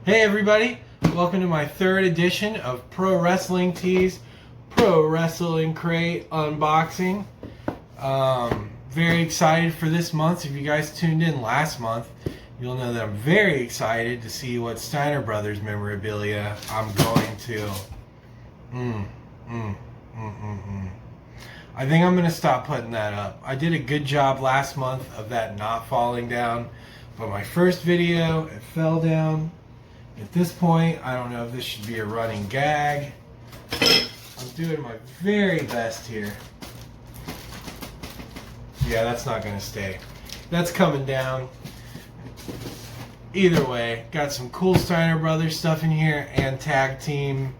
Hey everybody, welcome to my third edition of Pro Wrestling Tees Pro Wrestling Crate unboxing. Very excited for this month. If you guys tuned in last month, you'll know that I'm very excited to see what Steiner Brothers memorabilia I'm going to. I think I'm going to stop putting that up. I did a good job last month of that not falling down, but my first video, it fell down. At this point, I don't know if this should be a running gag. I'm doing my very best here. Yeah, that's not going to stay. That's coming down. Either way, got some cool Steiner Brothers stuff in here and tag team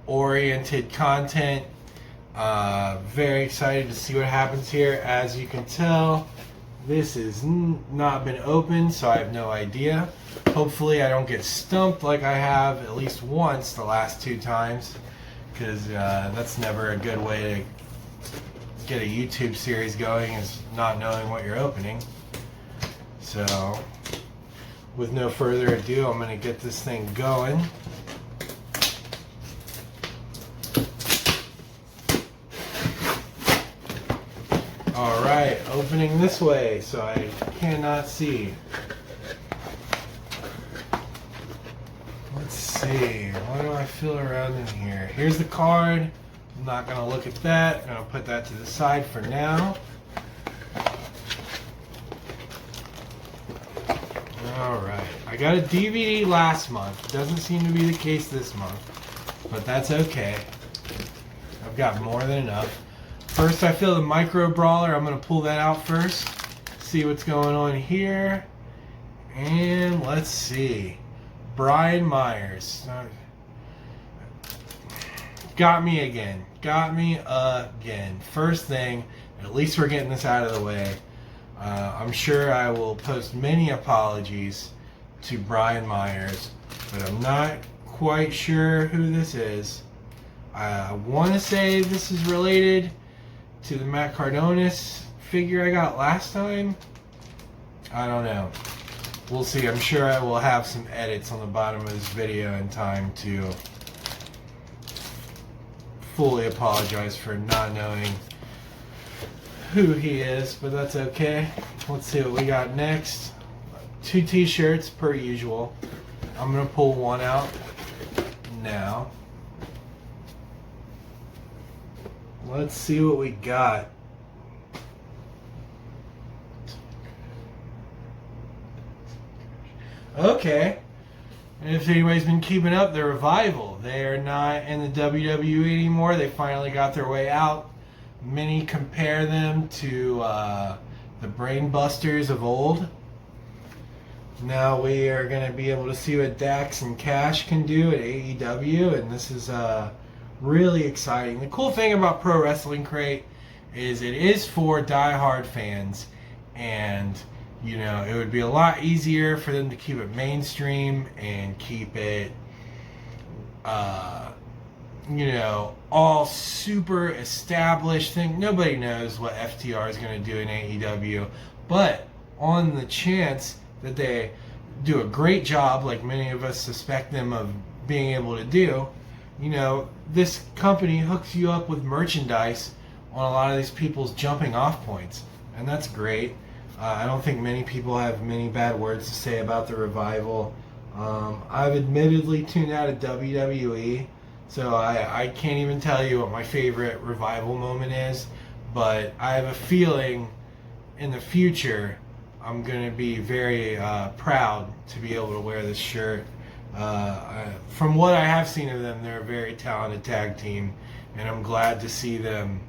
oriented content. Very excited to see what happens here. As you can tell, this has not been opened, so I have no idea. Hopefully I don't get stumped like I have at least once the last 2 times, because that's never a good way to get a YouTube series going, is not knowing what you're opening. So with no further ado, I'm going to get this thing going. Alright, opening this way so I cannot see. Let's see, what do I feel around in here? Here's the card. I'm not going to look at that. I'm going to put that to the side for now. Alright, I got a DVD last month. Doesn't seem to be the case this month, but that's okay. I've got more than enough. First, I feel the Micro Brawler. I'm going to pull that out first. See what's going on here. And let's see. Brian Myers. Got me again. Got me again. First thing, at least we're getting this out of the way. I'm sure I will post many apologies to Brian Myers, but I'm not quite sure who this is. I want to say this is related to the Matt Cardonis figure I got last time. I don't know. We'll see. I'm sure I will have some edits on the bottom of this video in time to fully apologize for not knowing who he is, but that's okay. Let's see what we got next. 2 t-shirts per usual. I'm going to pull one out now. Let's see what we got. Okay. And if anybody's been keeping up, the Revival, they are not in the WWE anymore. They finally got their way out. Many compare them to the Brain Busters of old. Now we are going to be able to see what Dax and Cash can do at AEW, and this is really exciting. The cool thing about Pro Wrestling Crate is it is for die-hard fans, and you know, it would be a lot easier for them to keep it mainstream and keep it you know, all super established thing. Nobody knows what FTR is going to do in AEW, but on the chance that they do a great job, like many of us suspect them of being able to do, you know, this company hooks you up with merchandise on a lot of these people's jumping off points, and that's great. I don't think many people have many bad words to say about the Revival. I've admittedly tuned out of WWE, so I can't even tell you what my favorite Revival moment is, but I have a feeling in the future I'm going to be very proud to be able to wear this shirt. From what I have seen of them, they're a very talented tag team, and I'm glad to see them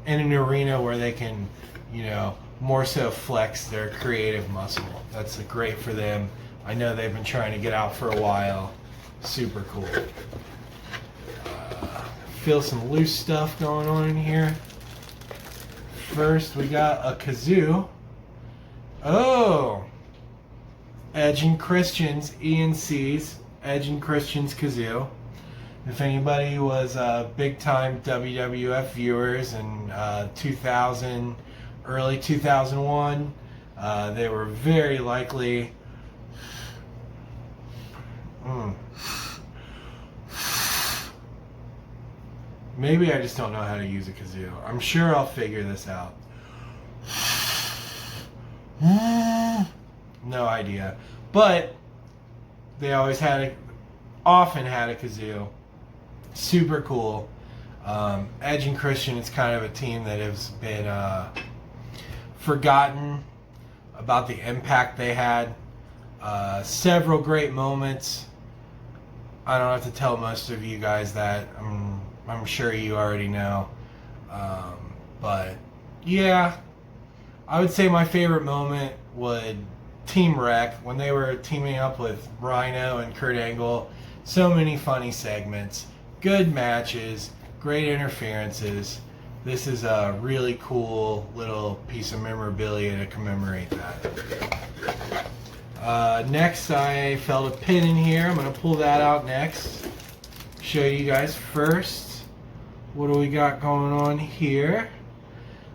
in an arena where they can, you know, more so flex their creative muscle. That's great for them. I know they've been trying to get out for a while. Super cool. Feel some loose stuff going on in here. First, we got a kazoo. Oh! Edge and Christian's ENC's Edge and Christian's kazoo. If anybody was big time WWF viewers in 2000, early 2001, they were very likely Mm. Maybe I just don't know how to use a kazoo. I'm sure I'll figure this out. No idea. But they often had a kazoo. Super cool. Edge and Christian is kind of a team that has been forgotten about the impact they had. Several great moments. I don't have to tell most of you guys that. I'm sure you already know. But yeah, I would say my favorite moment would Team Wreck when they were teaming up with Rhino and Kurt Angle. So many funny segments, good matches, great interferences. This is a really cool little piece of memorabilia to commemorate that. Next, I felt a pin in here. I'm going to pull that out next. Show you guys first. What do we got going on here?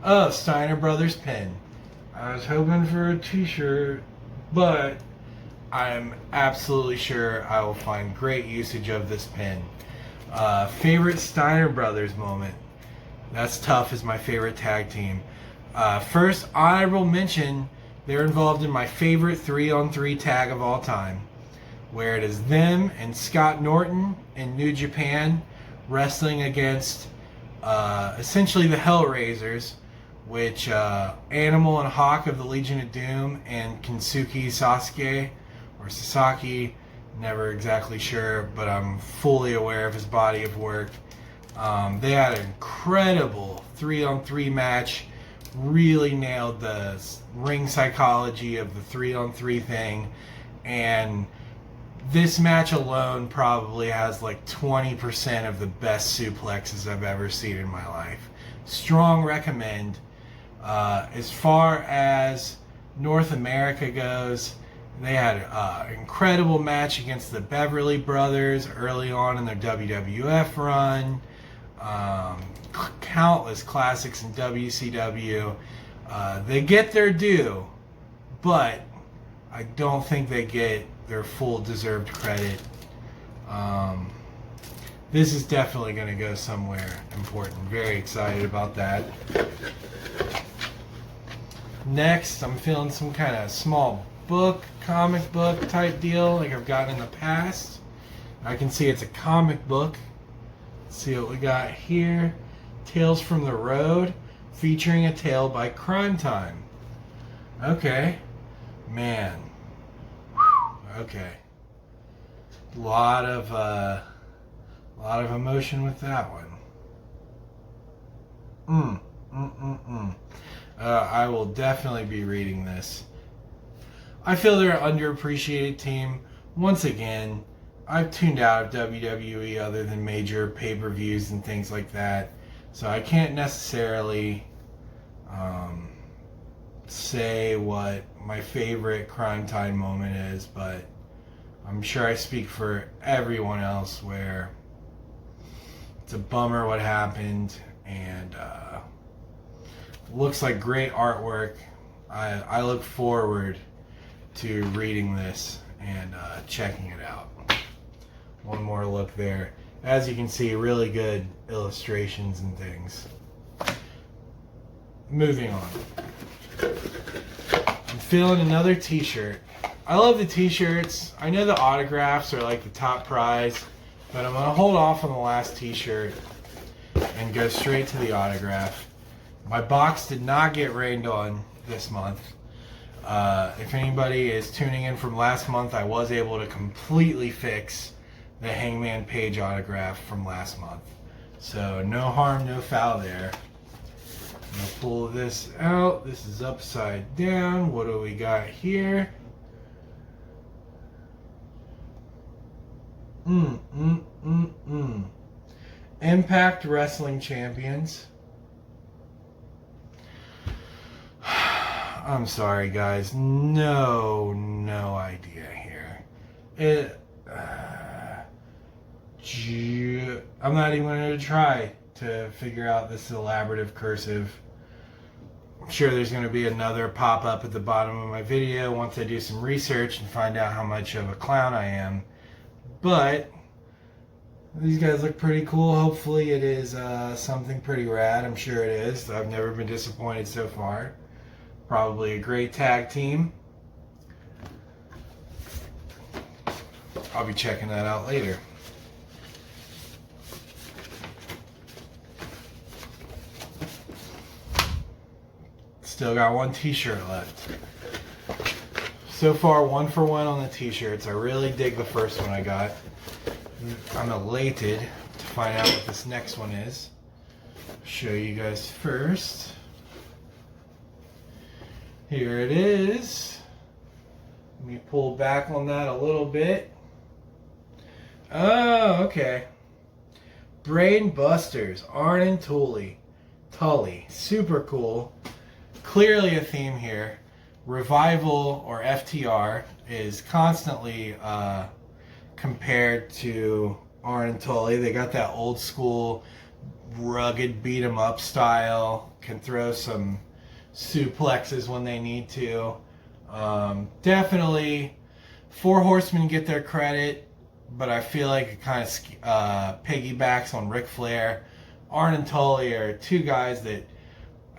Oh, Steiner Brothers pin. I was hoping for a t-shirt, but I'm absolutely sure I will find great usage of this pin. Favorite Steiner Brothers moment. That's tough as my favorite tag team. First, honorable mention, they're involved in my favorite 3-on-3 tag of all time, where it is them and Scott Norton in New Japan wrestling against essentially the Hellraisers, which Animal and Hawk of the Legion of Doom and Kensuke Sasuke, or Sasaki, never exactly sure, but I'm fully aware of his body of work. They had an incredible 3-on-3 match, really nailed the ring psychology of the 3-on-3 thing, and this match alone probably has like 20% of the best suplexes I've ever seen in my life. Strong recommend. As far as North America goes, they had an incredible match against the Beverly Brothers early on in their WWF run. Countless classics in WCW. They get their due, but I don't think they get their full deserved credit. This is definitely going to go somewhere important. Very excited about that. Next, I'm feeling some kind of small book, comic book type deal like I've gotten in the past. I can see it's a comic book. Let's see what we got here. Tales from the Road, featuring a tale by Crime Time. Okay. Man. Okay. A lot of emotion with that one. I will definitely be reading this. I feel they're an underappreciated team. Once again, I've tuned out of WWE other than major pay-per-views and things like that, so I can't necessarily say what my favorite Crime Time moment is, but I'm sure I speak for everyone else where it's a bummer what happened, and looks like great artwork. I look forward to reading this and checking it out. One more look there. As you can see, really good illustrations and things. Moving on. I'm feeling another t-shirt. I love the t-shirts. I know the autographs are like the top prize, but I'm going to hold off on the last t-shirt and go straight to the autograph. My box did not get rained on this month. If anybody is tuning in from last month, I was able to completely fix the Hangman Page autograph from last month. So no harm, no foul there. I'm going to pull this out. This is upside down. What do we got here? Impact Wrestling Champions. I'm sorry, guys. No idea here. I'm not even going to try to figure out this elaborative cursive. I'm sure there's going to be another pop-up at the bottom of my video once I do some research and find out how much of a clown I am. But these guys look pretty cool. Hopefully it is something pretty rad. I'm sure it is. I've never been disappointed so far. Probably a great tag team. I'll be checking that out later. Still got one t-shirt left. So far, 1 for 1 on the t-shirts. I really dig the first one I got. I'm elated to find out what this next one is. Show you guys first. Here it is. Let me pull back on that a little bit. Oh, okay. Brain Busters, Arn and Tully. Super cool. Clearly a theme here. Revival, or FTR, is constantly compared to Arn and Tully. They got that old school, rugged beat 'em up style. Can throw some suplexes when they need to. Definitely, Four Horsemen get their credit, but I feel like it kind of piggybacks on Ric Flair. Arn and Tully are two guys that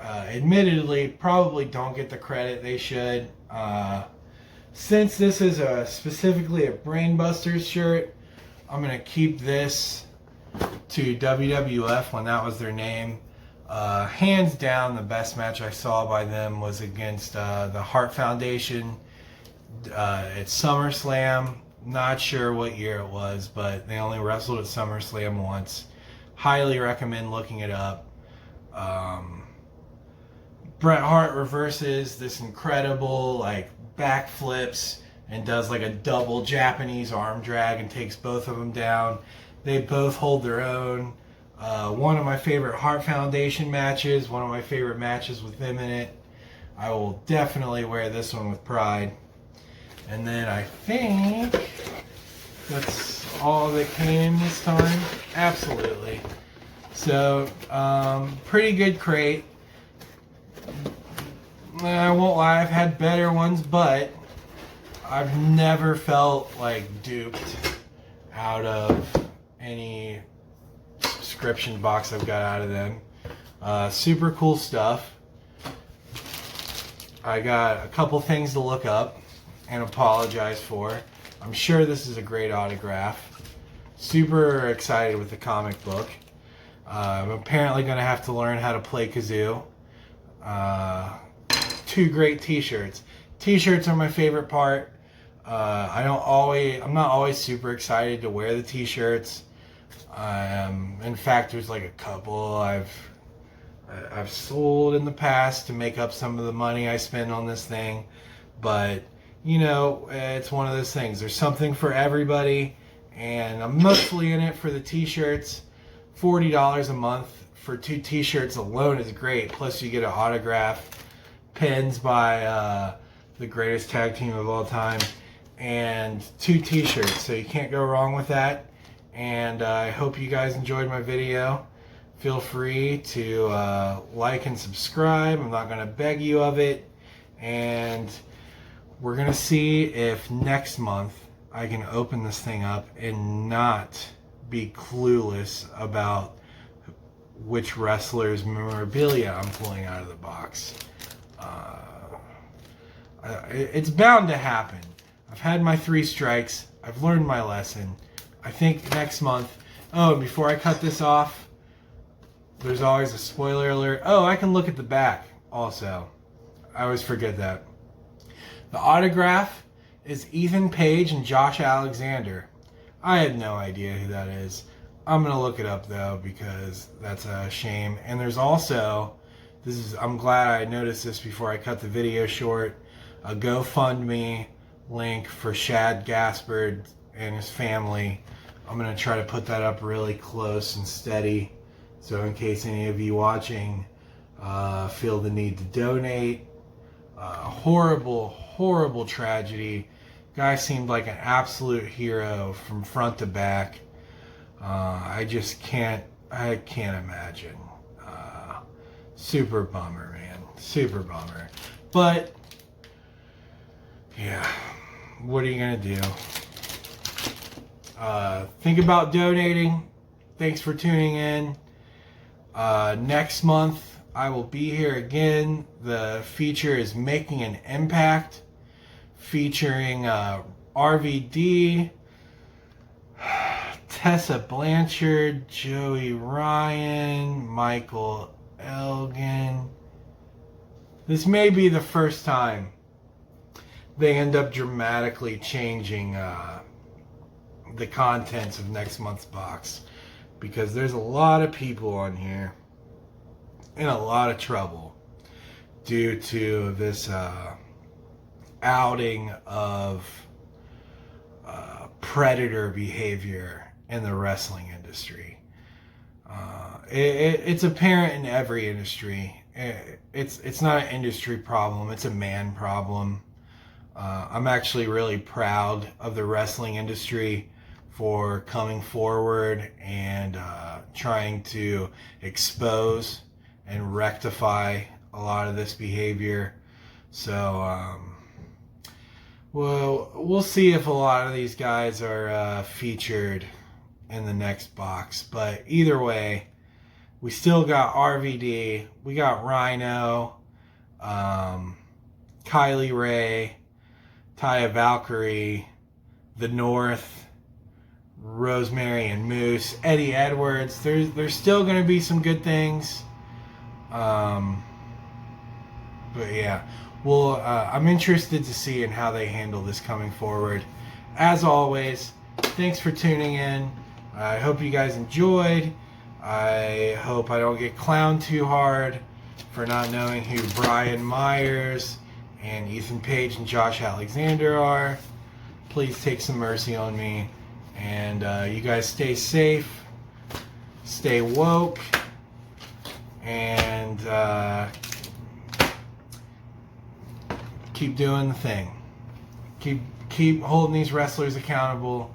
admittedly probably don't get the credit they should. Since this is specifically a Brainbusters shirt, I'm going to keep this to WWF when that was their name. Hands down, the best match I saw by them was against the Hart Foundation at SummerSlam. Not sure what year it was, but they only wrestled at SummerSlam once. Highly recommend looking it up. Bret Hart reverses this incredible like backflips and does like a double Japanese arm drag and takes both of them down. They both hold their own. One of my favorite Hart Foundation matches, one of my favorite matches with them in it. I will definitely wear this one with pride. And then I think that's all that came this time. Absolutely. So, pretty good crate. I won't lie, I've had better ones, but I've never felt like duped out of any subscription box I've got out of them. Super cool stuff. I got a couple things to look up and apologize for. I'm sure this is a great autograph. Super excited with the comic book. I'm apparently going to have to learn how to play kazoo. Two great t-shirts. T-shirts are my favorite part. I'm not always super excited to wear the t-shirts. In fact, there's like a couple I've sold in the past to make up some of the money I spend on this thing. But, you know, it's one of those things. There's something for everybody, and I'm mostly in it for the t-shirts. $40 a month for 2 t-shirts alone is great. Plus you get an autograph, pins by the greatest tag team of all time, and 2 t-shirts. So you can't go wrong with that. And I hope you guys enjoyed my video. Feel free to like and subscribe. I'm not going to beg you of it. And we're going to see if next month I can open this thing up and not be clueless about which wrestler's memorabilia I'm pulling out of the box. It's bound to happen. I've had my 3 strikes. I've learned my lesson. I think next month... Oh, and before I cut this off, there's always a spoiler alert. Oh, I can look at the back also. I always forget that. The autograph is Ethan Page and Josh Alexander. I had no idea who that is. I'm going to look it up, though, because that's a shame. And there's also, I'm glad I noticed this before I cut the video short, a GoFundMe link for Shad Gaspard and his family. I'm going to try to put that up really close and steady. So in case any of you watching feel the need to donate. Horrible, horrible tragedy. Guy seemed like an absolute hero from front to back. I can't imagine. Super bummer, man. Super bummer. But, yeah, what are you going to do? Think about donating. Thanks for tuning in. Next month, I will be here again. The feature is Making an Impact, featuring RVD, Tessa Blanchard, Joey Ryan, Michael Elgin. This may be the first time they end up dramatically changing the contents of next month's box, because there's a lot of people on here in a lot of trouble due to this outing of predator behavior in the wrestling industry. It's apparent in every industry. It's not an industry problem, it's a man problem. I'm actually really proud of the wrestling industry for coming forward and trying to expose and rectify a lot of this behavior. So, well, we'll see if a lot of these guys are featured in the next box. But either way, we still got RVD, we got Rhino, Kylie Ray, Taya Valkyrie, The North, Rosemary and Moose, Eddie Edwards. There's still going to be some good things. But yeah, well, I'm interested to see in how they handle this coming forward. As always, thanks for tuning in. I hope you guys enjoyed. I hope I don't get clowned too hard for not knowing who Brian Myers and Ethan Page and Josh Alexander are. Please take some mercy on me. And you guys stay safe, stay woke, and keep doing the thing. Keep holding these wrestlers accountable.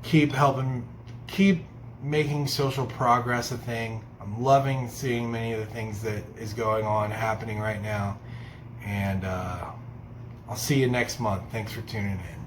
Keep making social progress a thing. I'm loving seeing many of the things that is happening right now. And I'll see you next month. Thanks for tuning in.